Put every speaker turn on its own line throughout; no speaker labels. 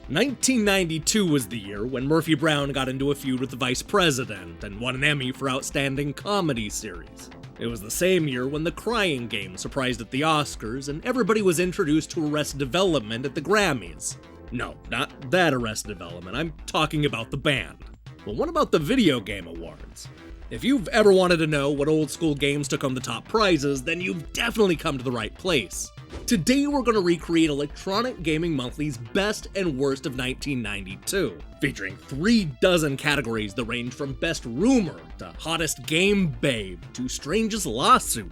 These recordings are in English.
1992 was the year when Murphy Brown got into a feud with the Vice President and won an Emmy for Outstanding Comedy Series. It was the same year when The Crying Game surprised at the Oscars and everybody was introduced to Arrested Development at the Grammys. No, not that Arrested Development, I'm talking about the band. But what about the Video Game Awards? If you've ever wanted to know what old school games took home the top prizes, then you've definitely come to the right place. Today we're going to recreate Electronic Gaming Monthly's best and worst of 1992, featuring 36 categories that range from Best Rumor to Hottest Game Babe to Strangest Lawsuit.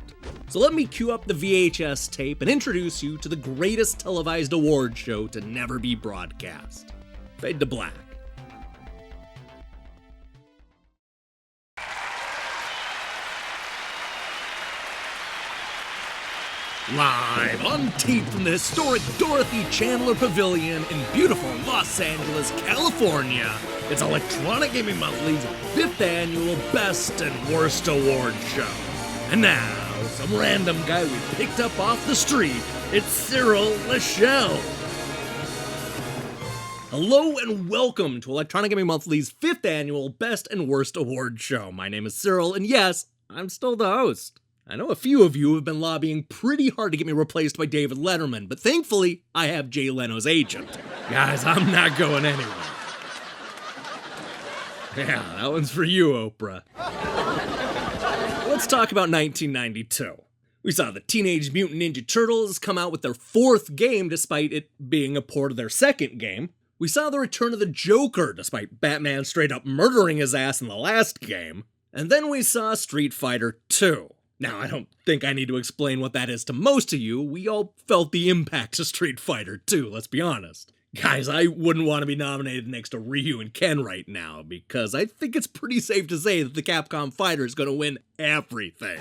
So let me cue up the VHS tape and introduce you to the greatest televised award show to never be broadcast. Fade to black. Live on tape from the historic Dorothy Chandler Pavilion in beautiful Los Angeles, California, it's Electronic Gaming Monthly's 5th annual Best and Worst Award Show. And now, some random guy we picked up off the street, it's Cyril Lachelle. Hello and welcome to Electronic Gaming Monthly's 5th annual Best and Worst Award Show. My name is Cyril, and yes, I'm still the host. I know a few of you have been lobbying pretty hard to get me replaced by David Letterman, but thankfully, I have Jay Leno's agent. Guys, I'm not going anywhere. Yeah, that one's for you, Oprah. Let's talk about 1992. We saw the Teenage Mutant Ninja Turtles come out with their 4th game despite it being a port of their 2nd game. We saw the return of the Joker despite Batman straight up murdering his ass in the last game. And then we saw Street Fighter 2. Now, I don't think I need to explain what that is to most of you. We all felt the impact of Street Fighter 2, let's be honest. Guys, I wouldn't want to be nominated next to Ryu and Ken right now, because I think it's pretty safe to say that the Capcom fighter is going to win everything.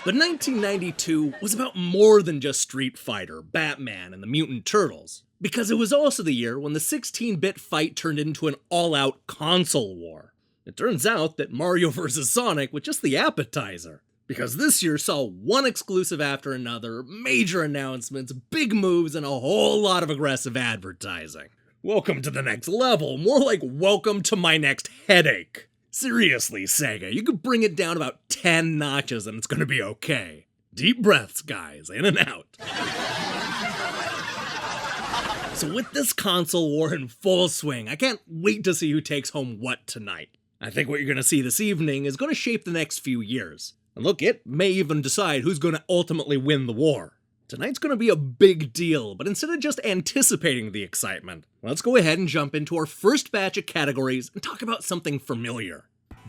But 1992 was about more than just Street Fighter, Batman, and the Mutant Turtles, because it was also the year when the 16-bit fight turned into an all-out console war. It turns out that Mario vs. Sonic was just the appetizer, because this year saw one exclusive after another, major announcements, big moves, and a whole lot of aggressive advertising. Welcome to the next level, more like welcome to my next headache. Seriously, SEGA, you could bring it down about 10 notches and it's gonna be okay. Deep breaths, guys, in and out. So with this console war in full swing, I can't wait to see who takes home what tonight. I think what you're going to see this evening is going to shape the next few years. And look, it may even decide who's going to ultimately win the war. Tonight's going to be a big deal, but instead of just anticipating the excitement, let's go ahead and jump into our first batch of categories and talk about something familiar.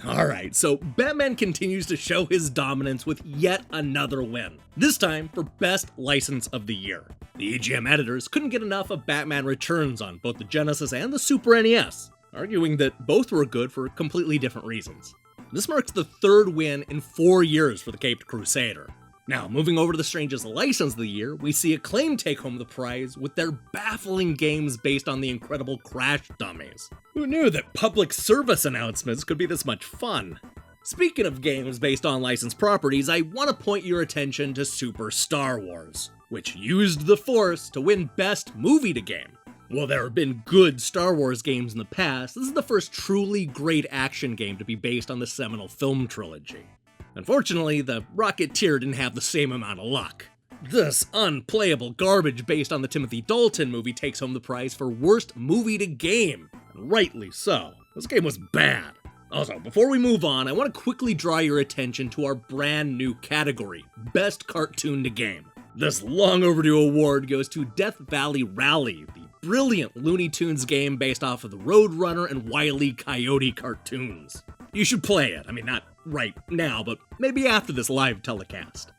Alright, so Batman continues to show his dominance with yet another win, this time for Best License of the Year. The EGM editors couldn't get enough of Batman Returns on both the Genesis and the Super NES, arguing that both were good for completely different reasons. This marks the 3rd win in 4 years for the Caped Crusader. Now, moving over to the Strangest License of the Year, we see Acclaim take home the prize with their baffling games based on the incredible Crash Dummies. Who knew that public service announcements could be this much fun? Speaking of games based on licensed properties, I want to point your attention to Super Star Wars, which used the Force to win Best Movie to Game. While there have been good Star Wars games in the past, this is the first truly great action game to be based on the seminal film trilogy. Unfortunately, the Rocketeer didn't have the same amount of luck. This unplayable garbage based on the Timothy Dalton movie takes home the prize for Worst Movie to Game, and rightly so. This game was bad. Also, before we move on, I want to quickly draw your attention to our brand new category, Best Cartoon to Game. This long overdue award goes to Death Valley Rally, the brilliant Looney Tunes game based off of the Roadrunner and Wile E. Coyote cartoons. You should play it. I mean, not right now, but maybe after this live telecast.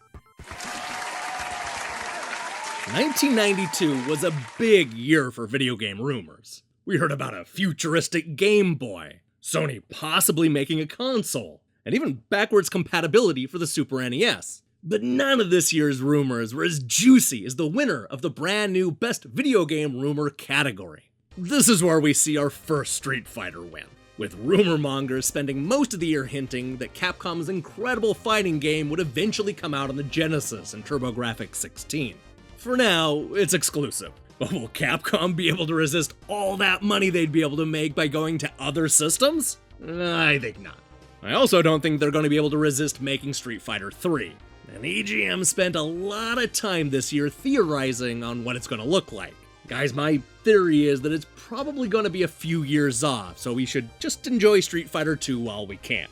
1992 was a big year for video game rumors. We heard about a futuristic Game Boy, Sony possibly making a console, and even backwards compatibility for the Super NES. But none of this year's rumors were as juicy as the winner of the brand new Best Video Game Rumor category. This is where we see our first Street Fighter win, with rumor mongers spending most of the year hinting that Capcom's incredible fighting game would eventually come out on the Genesis and TurboGrafx 16. For now, it's exclusive. But will Capcom be able to resist all that money they'd be able to make by going to other systems? I think not. I also don't think they're going to be able to resist making Street Fighter 3. And EGM spent a lot of time this year theorizing on what it's going to look like. Guys, my theory is that it's probably going to be a few years off, so we should just enjoy Street Fighter 2 while we can.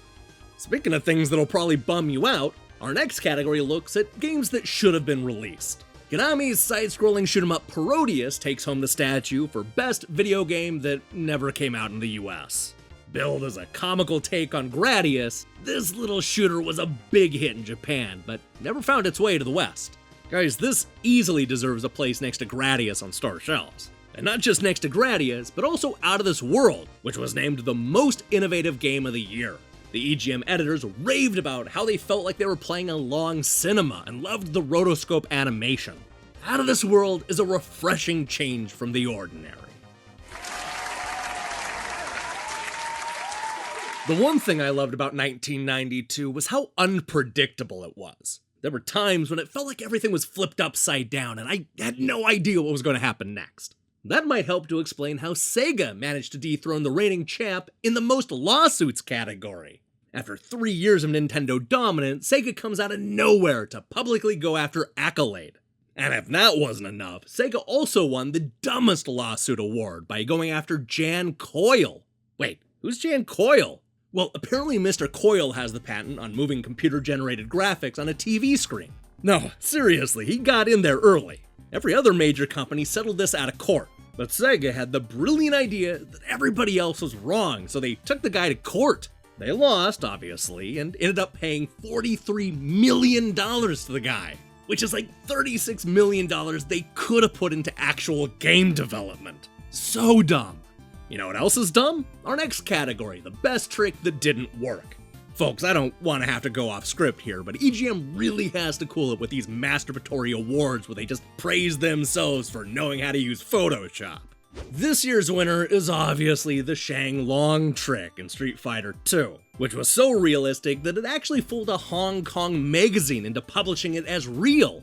Speaking of things that'll probably bum you out, our next category looks at games that should have been released. Konami's side-scrolling shoot-'em-up Parodius takes home the statue for Best Video Game that never came out in the US. Billed as a comical take on Gradius, this little shooter was a big hit in Japan, but never found its way to the West. Guys, this easily deserves a place next to Gradius on store shelves. And not just next to Gradius, but also Out of This World, which was named the most innovative game of the year. The EGM editors raved about how they felt like they were playing a long cinema and loved the rotoscope animation. Out of This World is a refreshing change from the ordinary. The one thing I loved about 1992 was how unpredictable it was. There were times when it felt like everything was flipped upside down and I had no idea what was going to happen next. That might help to explain how SEGA managed to dethrone the reigning champ in the most lawsuits category. After 3 years of Nintendo dominance, SEGA comes out of nowhere to publicly go after Accolade. And if that wasn't enough, SEGA also won the dumbest lawsuit award by going after Jan Coyle. Wait, who's Jan Coyle? Well, apparently Mr. Coyle has the patent on moving computer-generated graphics on a TV screen. No, seriously, he got in there early. Every other major company settled this out of court, but SEGA had the brilliant idea that everybody else was wrong, so they took the guy to court. They lost, obviously, and ended up paying $43 million to the guy, which is like $36 million they could have put into actual game development. So dumb. You know what else is dumb? Our next category, the best trick that didn't work. Folks, I don't want to have to go off script here, but EGM really has to cool it with these masturbatory awards where they just praise themselves for knowing how to use Photoshop. This year's winner is obviously the Shanglong trick in Street Fighter 2, which was so realistic that it actually fooled a Hong Kong magazine into publishing it as real.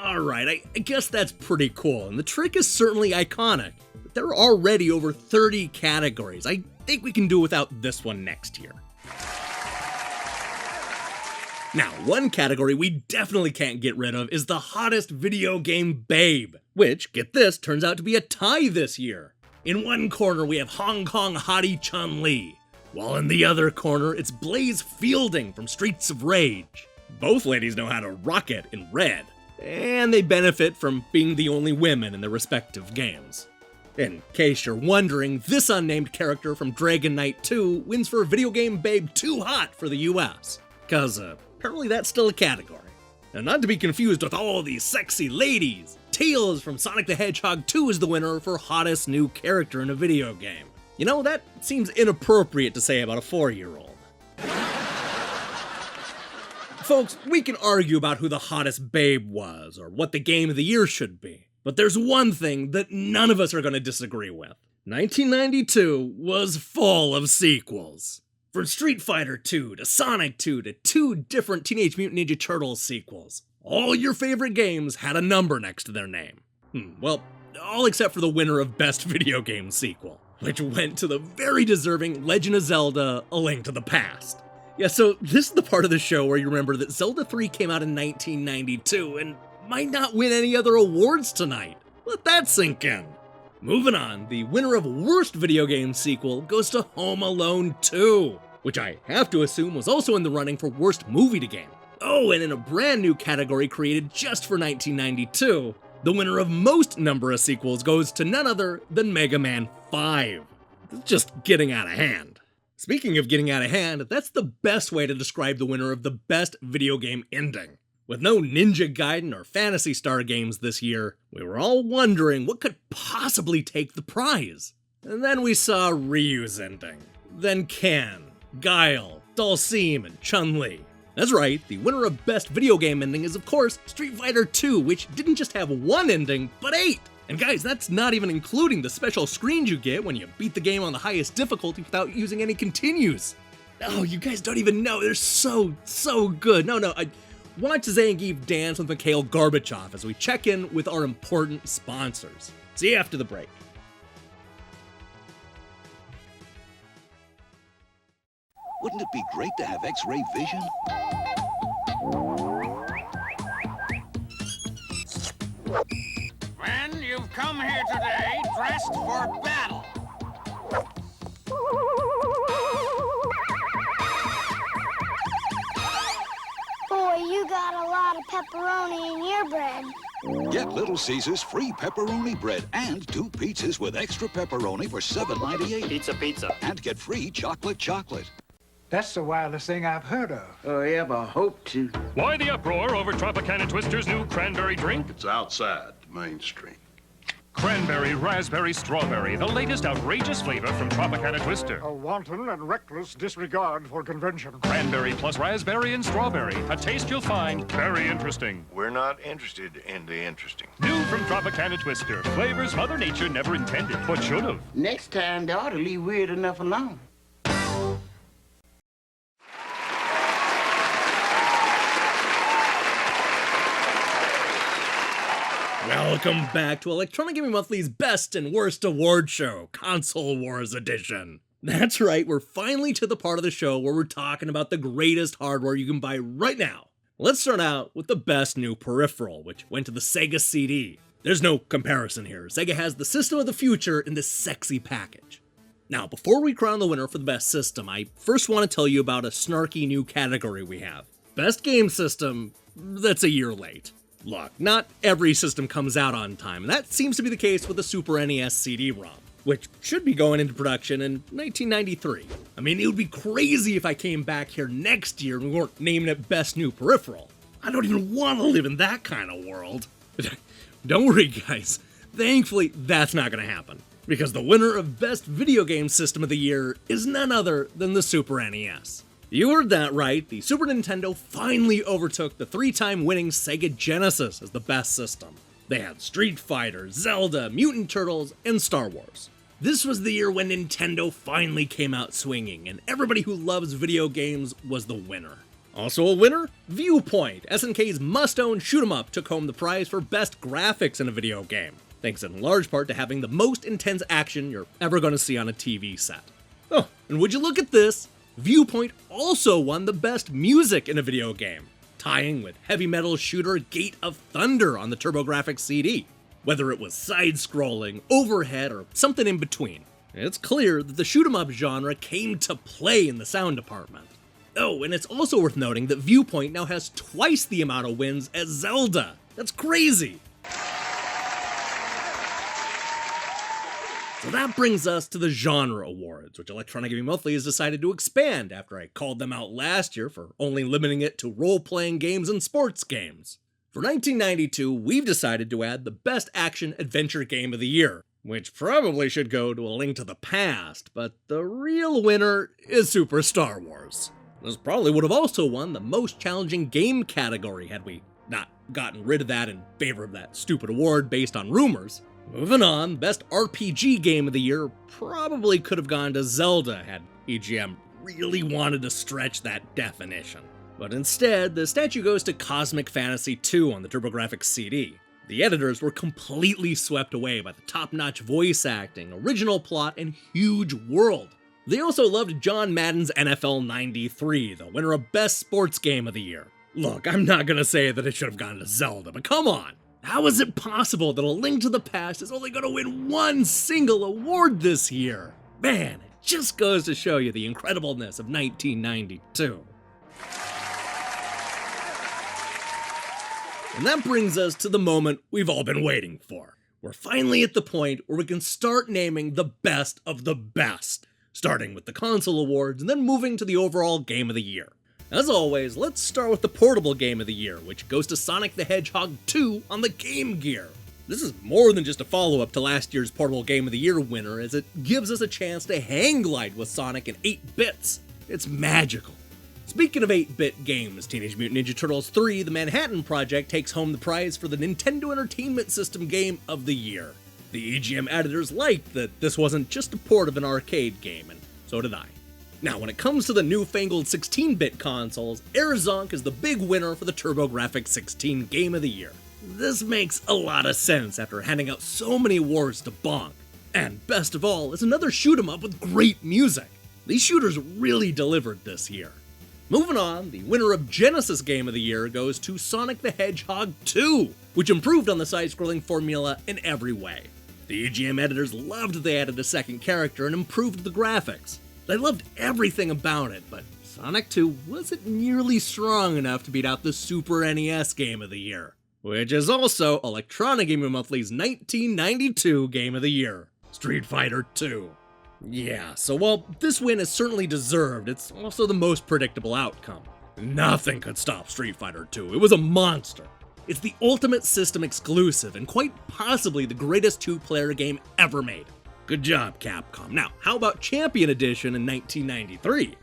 Alright, I guess that's pretty cool, and the trick is certainly iconic, but there are already over 30 categories. I think we can do without this one next year. Now, one category we definitely can't get rid of is the hottest video game babe, which, get this, turns out to be a tie this year. In one corner we have Hong Kong hottie Chun-Li, while in the other corner it's Blaze Fielding from Streets of Rage. Both ladies know how to rock it in red, and they benefit from being the only women in their respective games. In case you're wondering, this unnamed character from Dragon Knight 2 wins for Video Game Babe Too Hot for the US, cause apparently that's still a category. And not to be confused with all these sexy ladies, Tails from Sonic the Hedgehog 2 is the winner for hottest new character in a video game. You know, that seems inappropriate to say about a 4-year-old. Folks, we can argue about who the hottest babe was, or what the game of the year should be, but there's one thing that none of us are going to disagree with. 1992 was full of sequels. From Street Fighter 2 to Sonic 2 to 2 different Teenage Mutant Ninja Turtles sequels, all your favorite games had a number next to their name. Well, all except for the winner of Best Video Game Sequel, which went to the very deserving Legend of Zelda: A Link to the Past. Yeah, so this is the part of the show where you remember that Zelda 3 came out in 1992 and might not win any other awards tonight. Let that sink in. Moving on, the winner of Worst Video Game Sequel goes to Home Alone 2, which I have to assume was also in the running for Worst Movie to Game. Oh, and in a brand new category created just for 1992, the winner of Most Number of Sequels goes to none other than Mega Man 5. It's just getting out of hand. Speaking of getting out of hand, that's the best way to describe the winner of the Best Video Game Ending. With no Ninja Gaiden or Phantasy Star games this year, we were all wondering what could possibly take the prize. And then we saw Ryu's ending. Then Ken, Guile, Dhalsim, and Chun-Li. That's right, the winner of Best Video Game Ending is of course Street Fighter 2, which didn't just have one ending, but 8! And guys, that's not even including the special screens you get when you beat the game on the highest difficulty without using any continues. Oh, you guys don't even know, they're so good. No, watch Zangief dance with Mikhail Gorbachev as we check in with our important sponsors. See you after the break.
Wouldn't it be great to have X-ray vision?
Men, you've come here today dressed for battle.
Boy, you got a lot of pepperoni in your bread.
Get Little Caesars free pepperoni bread and 2 pizzas with extra pepperoni for $7.98.
Pizza.
And get free chocolate.
That's the wildest thing I've heard of.
Oh, yeah, but I hope to.
Why the uproar over Tropicana Twister's new cranberry drink?
It's outside mainstream.
Cranberry, raspberry, strawberry, the latest outrageous flavor from Tropicana Twister.
A wanton and reckless disregard for convention.
Cranberry plus raspberry and strawberry, a taste you'll find very interesting.
We're not interested in the interesting.
New from Tropicana Twister, flavors Mother Nature never intended, but should have.
Next time, they ought to leave weird enough alone.
Welcome back to Electronic Gaming Monthly's Best and Worst Award Show, Console Wars Edition. That's right, we're finally to the part of the show where we're talking about the greatest hardware you can buy right now. Let's start out with the best new peripheral, which went to the SEGA CD. There's no comparison here. SEGA has the system of the future in this sexy package. Now, before we crown the winner for the best system, I first want to tell you about a snarky new category we have. Best game system that's a year late. Look, not every system comes out on time, and that seems to be the case with the Super NES CD-ROM, which should be going into production in 1993. I mean, it would be crazy if I came back here next year and we weren't naming it Best New Peripheral. I don't even want to live in that kind of world. Don't worry, guys. Thankfully, that's not going to happen, because the winner of Best Video Game System of the Year is none other than the Super NES. You heard that right, the Super Nintendo finally overtook the 3-time winning Sega Genesis as the best system. They had Street Fighter, Zelda, Mutant Turtles, and Star Wars. This was the year when Nintendo finally came out swinging, and everybody who loves video games was the winner. Also a winner? Viewpoint, SNK's must-own shoot-'em-up, took home the prize for best graphics in a video game, thanks in large part to having the most intense action you're ever going to see on a TV set. Oh, and would you look at this? Viewpoint also won the best music in a video game, tying with heavy metal shooter Gate of Thunder on the TurboGrafx CD, whether it was side-scrolling, overhead, or something in between. It's clear that the shoot-'em-up genre came to play in the sound department. Oh, and it's also worth noting that Viewpoint now has twice the amount of wins as Zelda. That's crazy! So that brings us to the Genre Awards, which Electronic Gaming Monthly has decided to expand after I called them out last year for only limiting it to role-playing games and sports games. For 1992, we've decided to add the Best Action Adventure Game of the Year, which probably should go to A Link to the Past, but the real winner is Super Star Wars. This probably would have also won the Most Challenging Game category had we not gotten rid of that in favor of that stupid award based on rumors. Moving on, Best RPG Game of the Year probably could have gone to Zelda had EGM really wanted to stretch that definition. But instead, the statue goes to Cosmic Fantasy II on the TurboGrafx CD. The editors were completely swept away by the top-notch voice acting, original plot, and huge world. They also loved John Madden's NFL 93, the winner of Best Sports Game of the Year. Look, I'm not gonna say that it should have gone to Zelda, but come on! How is it possible that A Link to the Past is only going to win one single award this year? Man, it just goes to show you the incredibleness of 1992. And that brings us to the moment we've all been waiting for. We're finally at the point where we can start naming the best of the best, starting with the console awards and then moving to the overall game of the year. As always, let's start with the portable game of the year, which goes to Sonic the Hedgehog 2 on the Game Gear. This is more than just a follow-up to last year's portable game of the year winner, as it gives us a chance to hang glide with Sonic in 8 bits. It's magical. Speaking of 8-bit games, Teenage Mutant Ninja Turtles 3: The Manhattan Project takes home the prize for the Nintendo Entertainment System Game of the Year. The EGM editors liked that this wasn't just a port of an arcade game, and so did I. Now, when it comes to the newfangled 16-bit consoles, Zonk is the big winner for the TurboGrafx-16 Game of the Year. This makes a lot of sense after handing out so many awards to Bonk. And best of all, it's another shoot 'em up with great music. These shooters really delivered this year. Moving on, the winner of Genesis Game of the Year goes to Sonic the Hedgehog 2, which improved on the side-scrolling formula in every way. The EGM editors loved they added a second character and improved the graphics. They loved everything about it, but Sonic 2 wasn't nearly strong enough to beat out the Super NES Game of the Year, which is also Electronic Gaming Monthly's 1992 Game of the Year, Street Fighter 2. Yeah, so while this win is certainly deserved, it's also the most predictable outcome. Nothing could stop Street Fighter 2, it was a monster. It's the ultimate system exclusive and quite possibly the greatest two-player game ever made. Good job, Capcom. Now, how about Champion Edition in 1993?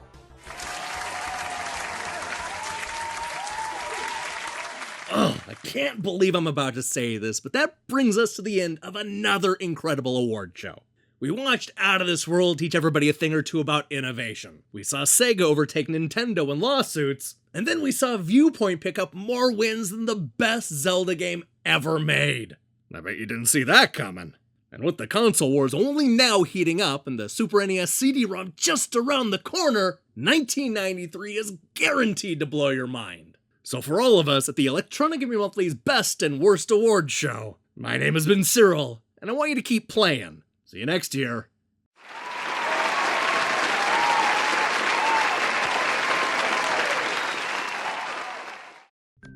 Oh, I can't believe I'm about to say this, but that brings us to the end of another incredible award show. We watched Out of This World teach everybody a thing or two about innovation. We saw SEGA overtake Nintendo in lawsuits, and then we saw Viewpoint pick up more wins than the best Zelda game ever made. I bet you didn't see that coming. And with the console wars only now heating up and the Super NES CD-ROM just around the corner, 1993 is guaranteed to blow your mind. So for all of us at the Electronic Gaming Monthly's Best and Worst Award Show, my name has been Cyril, and I want you to keep playing. See you next year.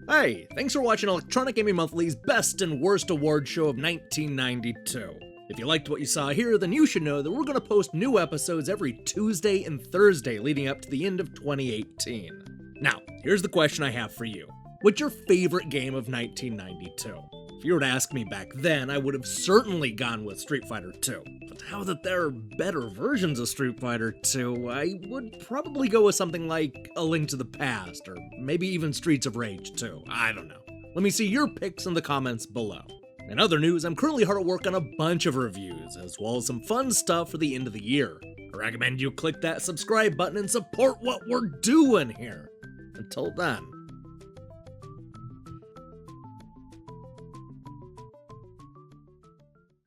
Hey, thanks for watching Electronic Gaming Monthly's Best and Worst Award Show of 1992. If you liked what you saw here, then you should know that we're going to post new episodes every Tuesday and Thursday leading up to the end of 2018. Now, here's the question I have for you. What's your favorite game of 1992? If you were to ask me back then, I would have certainly gone with Street Fighter 2. But now that there are better versions of Street Fighter 2, I would probably go with something like A Link to the Past, or maybe even Streets of Rage 2. I don't know. Let me see your picks in the comments below. In other news, I'm currently hard at work on a bunch of reviews, as well as some fun stuff for the end of the year. I recommend you click that subscribe button and support what we're doing here. Until then,